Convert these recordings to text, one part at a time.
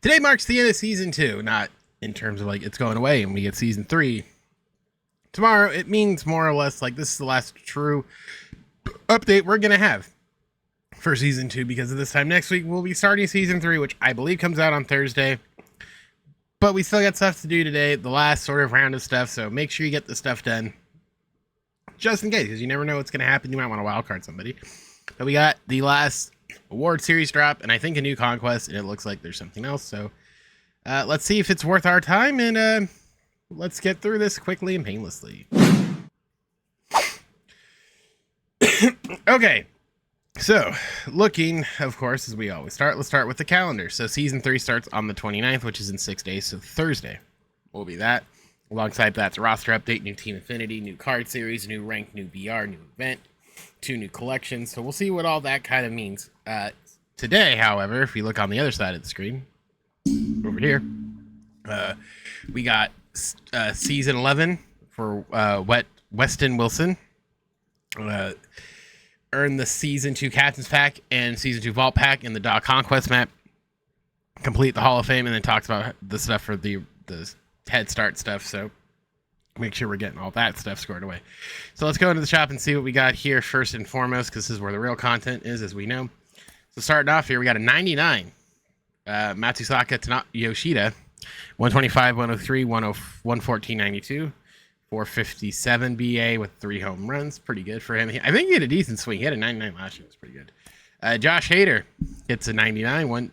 Today marks the end of season 2, not in terms of like it's going away and we get season 3 tomorrow. It means more or less like this is the last true update we're gonna have for season 2, because of this time next week we'll be starting season 3, which I believe comes out on Thursday. But we still got stuff to do today, the last sort of round of stuff, so make sure you get the stuff done just in case, because you never know what's going to happen. You might want to wildcard somebody. But we got the last award series drop, and I think a new conquest, and it looks like there's something else. So let's see if it's worth our time, and let's get through this quickly and painlessly. Okay, so looking, of course, as we always start, let's start with the calendar. So season 3 starts on the 29th, which is in 6 days, so Thursday will be that. Alongside that's a roster update, new team affinity, new card series, new rank, new BR, new event, 2 new collections. So we'll see what all that kind of means. Today, however, if you look on the other side of the screen, over here, we got season 11 for Weston Wilson. Earn the season 2 captains pack and season 2 vault pack in the Dog Conquest map. Complete the Hall of Fame, and then talks about the stuff for the head start stuff, so make sure we're getting all that stuff scored away. So let's go into the shop and see what we got here first and foremost, because this is where the real content is, as we know. So starting off here, we got a 99 Matsusaka Yoshida, 125, 103, 114, 92, 457 BA with 3 home runs. Pretty good for him. I think he had a decent swing. He had a 99 last year. It was pretty good. Josh Hader gets a 99,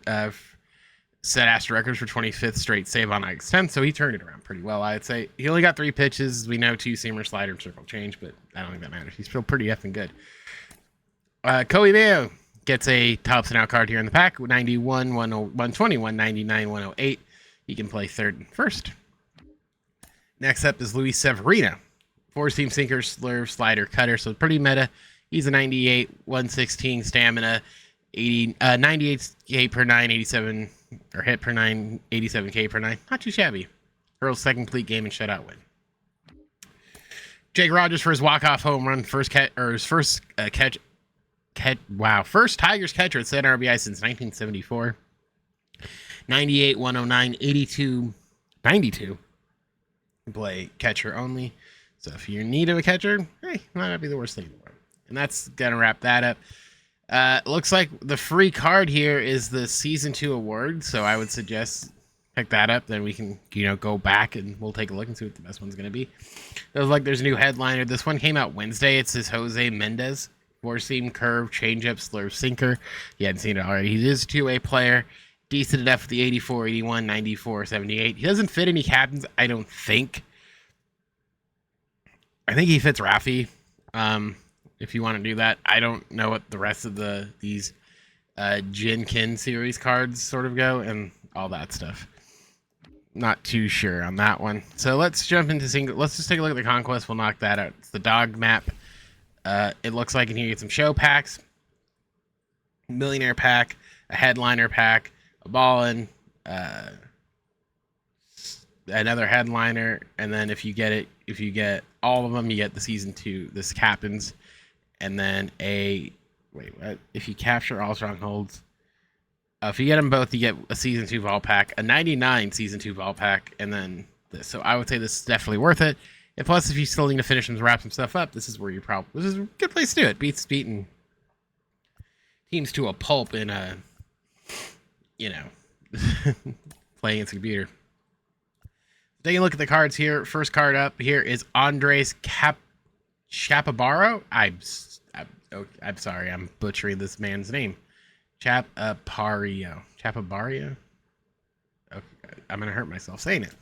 set Astro records for 25th straight save on X10, so he turned it around pretty well, I'd say. He only got 3 pitches. We know 2 seamer, slider, and circle change, but I don't think that matters. He's still pretty effing good. Koei Mayo gets a Thompson out card here in the pack, 91, 120, 199, 108. He can play third and first. Next up is Luis Severino. 4-seam sinker, slurve, slider, cutter, so pretty meta. He's a 98, 116 stamina, 98 K per 9, 87 or hit per 9, 87 K per 9. Not too shabby. Earl's second complete game and shutout win. Jake Rogers for his walk-off home run, first Tigers catcher at 7 RBI since 1974. 98, 109, 82, 92. Play catcher only. So if you're in need of a catcher, hey, might not be the worst thing in the world. And that's gonna wrap that up. Looks like the free card here is the season 2 award, so I would suggest pick that up. Then we can, go back and we'll take a look and see what the best one's going to be. It looks like there's a new headliner. This one came out Wednesday. It says Jose Mendez, 4-seam, curve, changeup, slurve, sinker. You hadn't seen it already. He is a 2-way player. Decent enough with the 84, 81, 94, 78. He doesn't fit any captains, I don't think. I think he fits Rafi. If you want to do that. I don't know what the rest of these Jin Kin series cards sort of go and all that stuff. Not too sure on that one. So let's jump into single. Let's just take a look at the conquest. We'll knock that out. It's the dog map. It looks like in here you get some show packs, millionaire pack, a headliner pack, a ballin, another headliner, and then if you get all of them, you get the season 2. This captains. And then if you capture all strongholds, if you get them both, you get a season 2 vault pack, a 99 season 2 vault pack, and then this. So I would say this is definitely worth it. And plus, if you still need to finish and wrap some stuff up, this is where this is a good place to do it. Beating teams to a pulp in playing against a computer. Taking a look at the cards here. First card up here is Andres Chaparro. I'm sorry, I'm butchering this man's name. Chaparro. Okay, I'm gonna hurt myself saying it.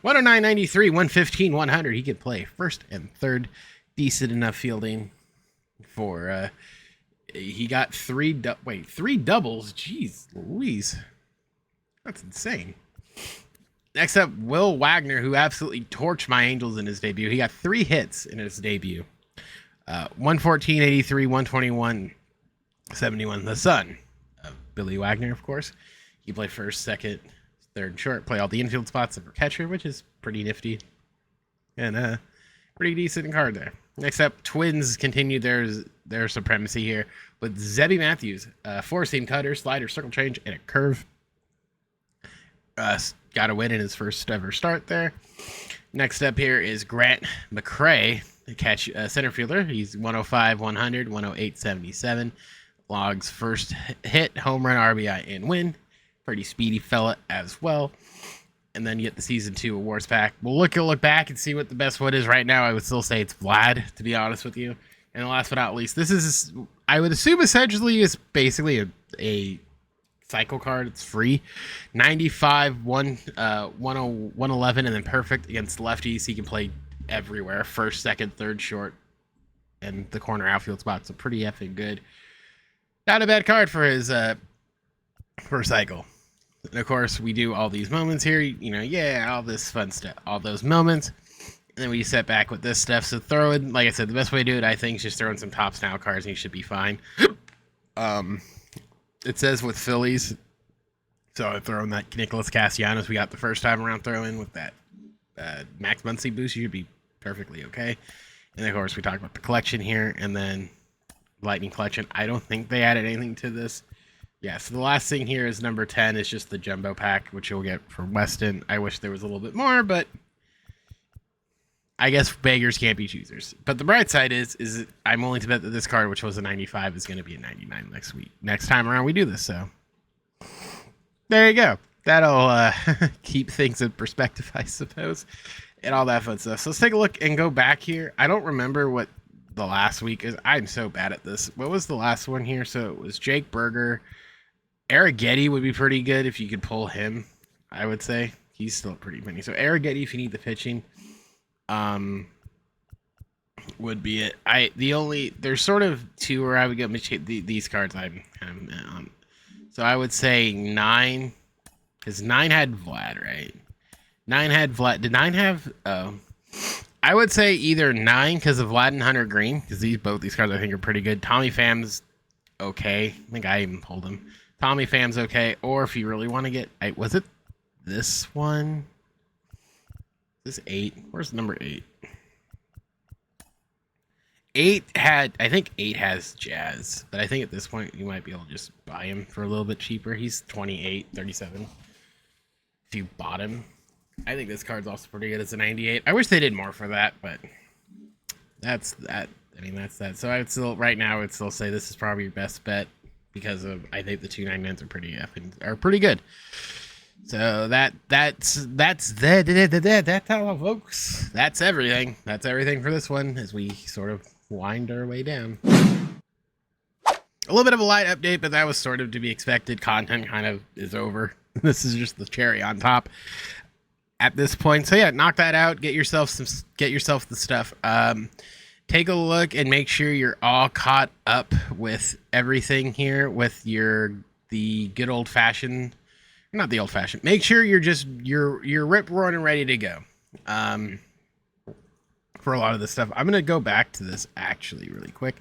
109, 93, 115, 100. He could play first and third. Decent enough fielding for. He got 3 doubles. Jeez Louise, that's insane. Next up, Will Wagner, who absolutely torched my Angels in his debut. He got 3 hits in his debut. 114, 83, 121, 71. The son of Billy Wagner, of course. He played first, second, third, and short. Play all the infield spots for catcher, which is pretty nifty. And pretty decent card there. Next up, Twins continue their supremacy here with Zebby Matthews. 4-seam cutter, slider, circle change, and a curve. got a win in his first ever start there. Next up here is Grant McCrae, the catch center fielder. He's 105, 100, 108, 77. Logs first hit, home run, RBI, and win. Pretty speedy fella as well. And then you get the season 2 awards pack. We'll look back and see what the best one is. Right now, I would still say it's Vlad, to be honest with you. And last but not least, this is, I would assume, essentially is basically a cycle card. It's free. 95, 111, and then perfect against lefties. He can play everywhere. First, second, third, short, and the corner outfield spot. So pretty effing good. Not a bad card for his first cycle. And of course, we do all these moments here. You know, yeah, all this fun stuff. All those moments. And then we set back with this stuff. So throw in, like I said, the best way to do it, I think, is just throw in some Topps Now cards and you should be fine. It says with Phillies. So I throw in that Nicholas Castellanos we got the first time around, throw in with that Max Muncy boost. You should be perfectly okay. And of course, we talked about the collection here. And then Lightning collection. I don't think they added anything to this. Yeah, so the last thing here is number 10 is just the jumbo pack, which you'll get from Weston. I wish there was a little bit more, but I guess beggars can't be choosers. But the bright side is I'm willing to bet that this card, which was a 95, is going to be a 99 next time around we do this. So there you go. That'll keep things in perspective, I suppose, and all that fun stuff. So let's take a look and go back here. I don't remember what the last week is. I'm so bad at this. What was the last one here? So it was Jake Berger. Arrighetti would be pretty good if you could pull him, I would say. He's still pretty many. So Arrighetti, if you need the pitching, would be it. There's sort of two where I would go these cards I'm kind of so I would say 9, because 9 had Vlad, right? 9 had Vlad. Did 9 have I would say either 9 because of Vlad and Hunter Green, because both these cards I think are pretty good. Tommy Pham's okay. I think I even pulled him. Tommy Pham's okay. Or if you really want to get, was it this one? This 8? Where's number 8? 8 had, I think 8 has Jazz, but I think at this point you might be able to just buy him for a little bit cheaper. He's 28, 37. If you bought him. I think this card's also pretty good as a 98. I wish they did more for that, but that's that. I mean, that's that. So I would still, right now, I would still say this is probably your best bet because of, I think the 299s are pretty good. So that's all, folks. That's everything. That's everything for this one as we sort of wind our way down. A little bit of a light update, but that was sort of to be expected. Content kind of is over. This is just the cherry on top at this point. So yeah, knock that out. Get yourself the stuff. Take a look and make sure you're all caught up with everything here with the good old fashioned. Not the old fashioned. Make sure you're rip roaring and ready to go. For a lot of this stuff, I'm gonna go back to this actually really quick,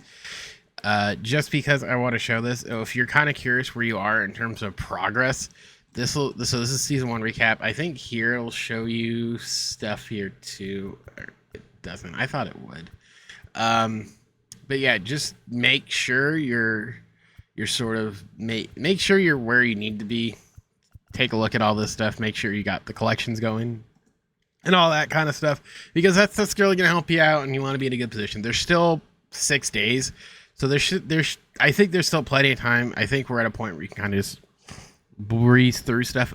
just because I want to show this. If you're kind of curious where you are in terms of progress, so this is season 1 recap. I think here it'll show you stuff here too. Or it doesn't. I thought it would. But yeah, just make sure you're sort of make sure you're where you need to be. Take a look at all this stuff. Make sure you got the collections going and all that kind of stuff, because that's really going to help you out and you want to be in a good position. There's still 6 days. So I think there's still plenty of time. I think we're at a point where you can kind of just breeze through stuff.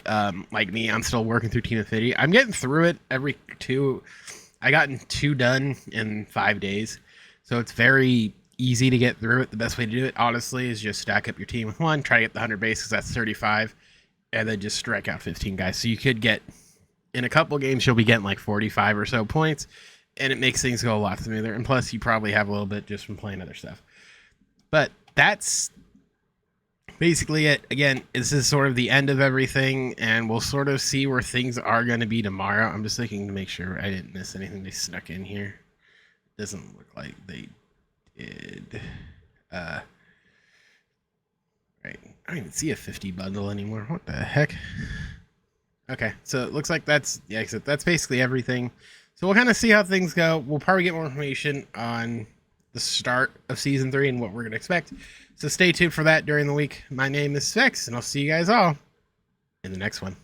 Like me, I'm still working through Team Affinity. I'm getting through it I gotten 2 done in 5 days. So it's very easy to get through it. The best way to do it, honestly, is just stack up your team with 1, try to get the 100 base, because that's 35. And then just strike out 15 guys. So you could get, in a couple games, you'll be getting like 45 or so points. And it makes things go a lot smoother. And plus, you probably have a little bit just from playing other stuff. But that's basically it. Again, this is sort of the end of everything. And we'll sort of see where things are going to be tomorrow. I'm just looking to make sure I didn't miss anything they snuck in here. Doesn't look like they did. Right. I don't even see a 50 bundle anymore. What the heck? Okay, so it looks like that's basically everything. So we'll kind of see how things go. We'll probably get more information on the start of season 3 and what we're going to expect. So stay tuned for that during the week. My name is Specs, and I'll see you guys all in the next one.